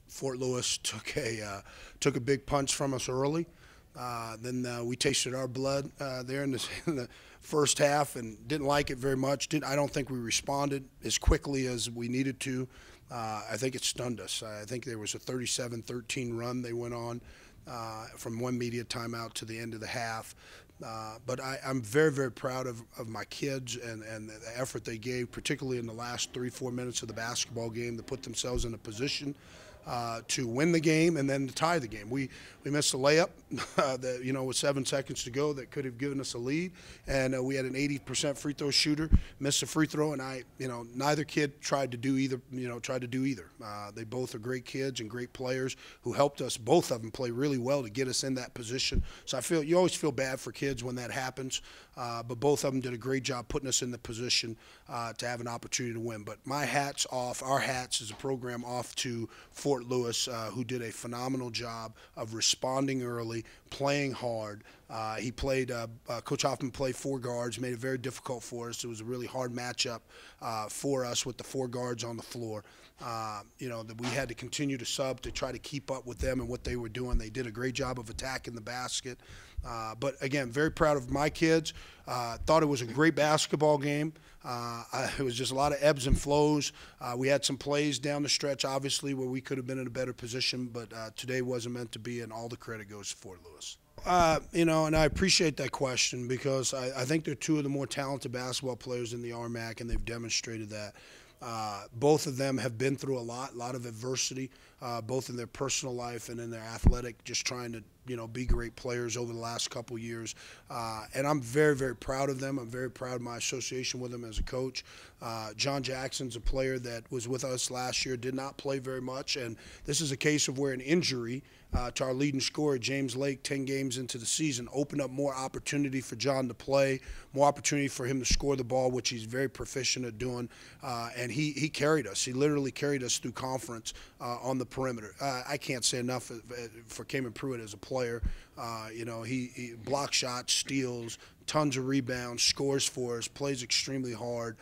Fort Lewis took a big punch from us early. Then we tasted our blood there in the first half and didn't like it very much. I don't think we responded as quickly as we needed to. I think it stunned us. I think there was a 37-13 run they went on from one media timeout to the end of the half. But I'm very, very proud of my kids and the effort they gave, particularly in the last 3-4 minutes of the basketball game, to put themselves in a position to win the game and then to tie the game. We missed a layup that, with 7 seconds to go that could have given us a lead, and we had an 80% free throw shooter, missed a free throw, and neither kid tried to do either. They both are great kids and great players who helped us. Both of them play really well to get us in that position. So you always feel bad for kids when that happens, but both of them did a great job putting us in the position to have an opportunity to win. But my hat's off, our hats as a program off to Fort Lewis, who did a phenomenal job of responding early, playing hard. Coach Hoffman played 4 guards, made it very difficult for us. It was a really hard matchup for us with the 4 guards on the floor. That we had to continue to sub to try to keep up with them and what they were doing. They did a great job of attacking the basket. But again, very proud of my kids. Thought it was a great basketball game. It was just a lot of ebbs and flows. We had some plays down the stretch, obviously, where we could have been in a better position, but today wasn't meant to be, and all the credit goes to Fort Lewis. And I appreciate that question because I think they're 2 of the more talented basketball players in the RMAC, and they've demonstrated that. Both of them have been through a lot of adversity, both in their personal life and in their athletic, just trying to, be great players over the last couple years. And I'm very, very proud of them. I'm very proud of my association with them as a coach. John Jackson's a player that was with us last year, did not play very much, and this is a case of where an injury to our leading scorer, James Lake, 10 games into the season, opened up more opportunity for John to play, more opportunity for him to score the ball, which he's very proficient at doing. And he carried us. He literally carried us through conference on the perimeter. I can't say enough for Kaimyn Pruitt as a player. He blocks shots, steals, tons of rebounds, scores for us, plays extremely hard.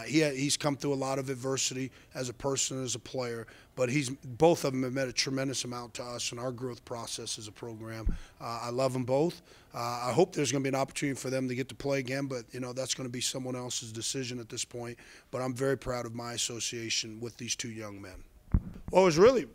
He's come through a lot of adversity as a person, as a player, but both of them have meant a tremendous amount to us in our growth process as a program. I love them both. I hope there's going to be an opportunity for them to get to play again, but that's going to be someone else's decision at this point. But I'm very proud of my association with these 2 young men. Well, it was really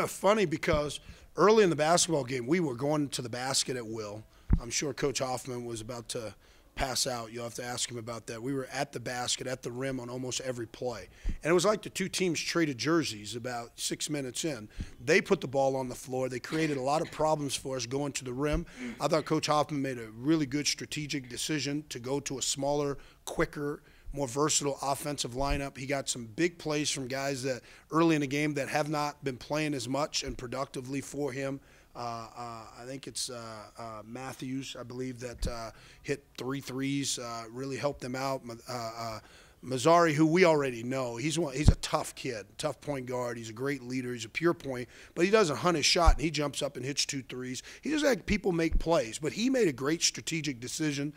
funny because early in the basketball game, we were going to the basket at will. I'm sure Coach Hoffman was about to pass out. You'll have to ask him about that. We were at the basket, at the rim on almost every play. And it was like the 2 teams traded jerseys about 6 minutes in. They put the ball on the floor. They created a lot of problems for us going to the rim. I thought Coach Hoffman made a really good strategic decision to go to a smaller, quicker, more versatile offensive lineup. He got some big plays from guys that early in the game that have not been playing as much and productively for him. I think it's Matthews, I believe, that hit 3 threes, really helped them out. Mazzari, who we already know, he's a tough kid, tough point guard. He's a great leader. He's a pure point, but he doesn't hunt his shot, and he jumps up and hits 2 threes. He doesn't let people make plays, but he made a great strategic decision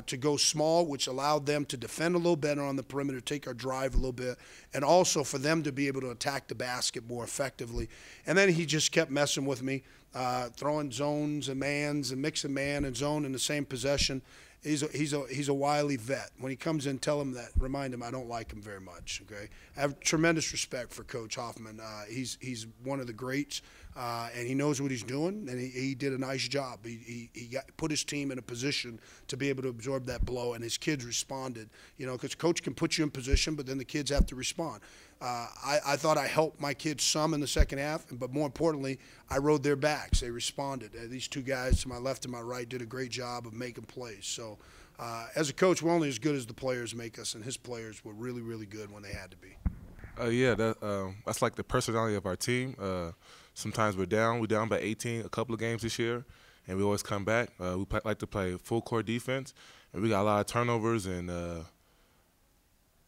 to go small, which allowed them to defend a little better on the perimeter, take our drive a little bit, and also for them to be able to attack the basket more effectively. And then he just kept messing with me, throwing zones and mans and mixing man and zone in the same possession. He's a wily vet. When he comes in, tell him that. Remind him I don't like him very much. Okay, I have tremendous respect for Coach Hoffman. He's one of the greats, and he knows what he's doing, and he did a nice job. He put his team in a position to be able to absorb that blow, and his kids responded. Because Coach can put you in position, but then the kids have to respond. I thought I helped my kids some in the second half, but more importantly, I rode their backs. They responded. These 2 guys to my left and my right did a great job of making plays. So as a coach, we're only as good as the players make us, and his players were really, really good when they had to be. That's like the personality of our team. Sometimes we're down by 18 a couple of games this year, and we always come back. We like to play full court defense, and we got a lot of turnovers, and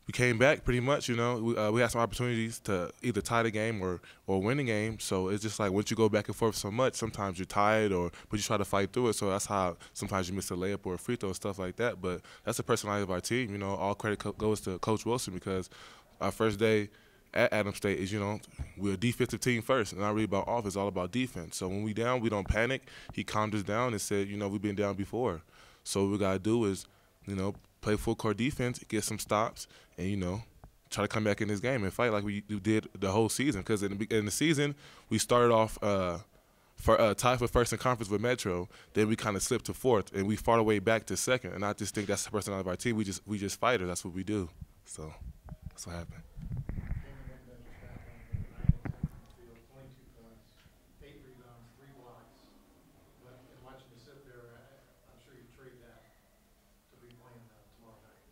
we came back pretty much. We had some opportunities to either tie the game or win the game. So it's just like once you go back and forth so much, sometimes you're tired, but you try to fight through it. So that's how sometimes you miss a layup or a free throw and stuff like that. But that's the personality of our team. All credit goes to Coach Wilson because our first day at Adams State is, we're a defensive team first, and not really about offense, it's all about defense. So when we down, we don't panic. He calmed us down and said, we've been down before. So what we got to do is, play full court defense, get some stops, and, try to come back in this game and fight like we did the whole season. Because in the season, we started off tied for first in conference with Metro. Then we kind of slipped to fourth, and we fought our way back to second. And I just think that's the personality of our team. We just fighters. That's what we do. So that's what happened.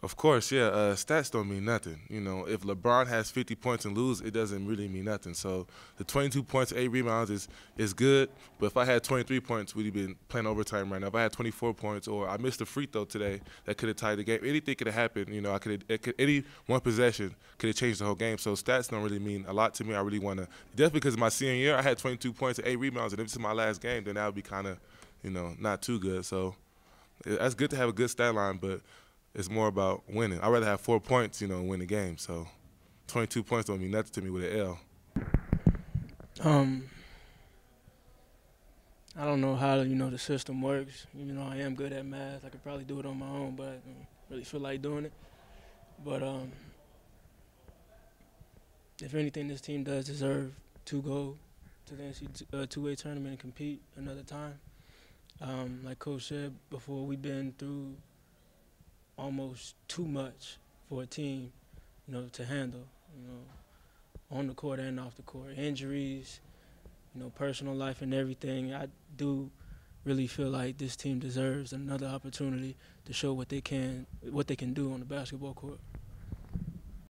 Of course, yeah. Stats don't mean nothing. If LeBron has 50 points and lose, it doesn't really mean nothing. So the 22 points, 8 rebounds is good. But if I had 23 points, we'd have been playing overtime right now. If I had 24 points, or I missed a free throw today, that could have tied the game. Anything could have happened. Any one possession could have changed the whole game. So stats don't really mean a lot to me. I really want to, definitely because my senior year, I had 22 points and 8 rebounds, and if this is my last game, then that would be kind of, not too good. So that's good to have a good stat line, but it's more about winning. I'd rather have 4 points, and win the game. So 22 points don't mean nothing to me with an L. I don't know how, the system works. I am good at math. I could probably do it on my own, but I don't really feel like doing it. But if anything, this team does deserve to go to the NCAA two-way tournament and compete another time. Like Coach said before, we've been through almost too much for a team, to handle, on the court and off the court. Injuries, personal life and everything. I do really feel like this team deserves another opportunity to show what they can do on the basketball court.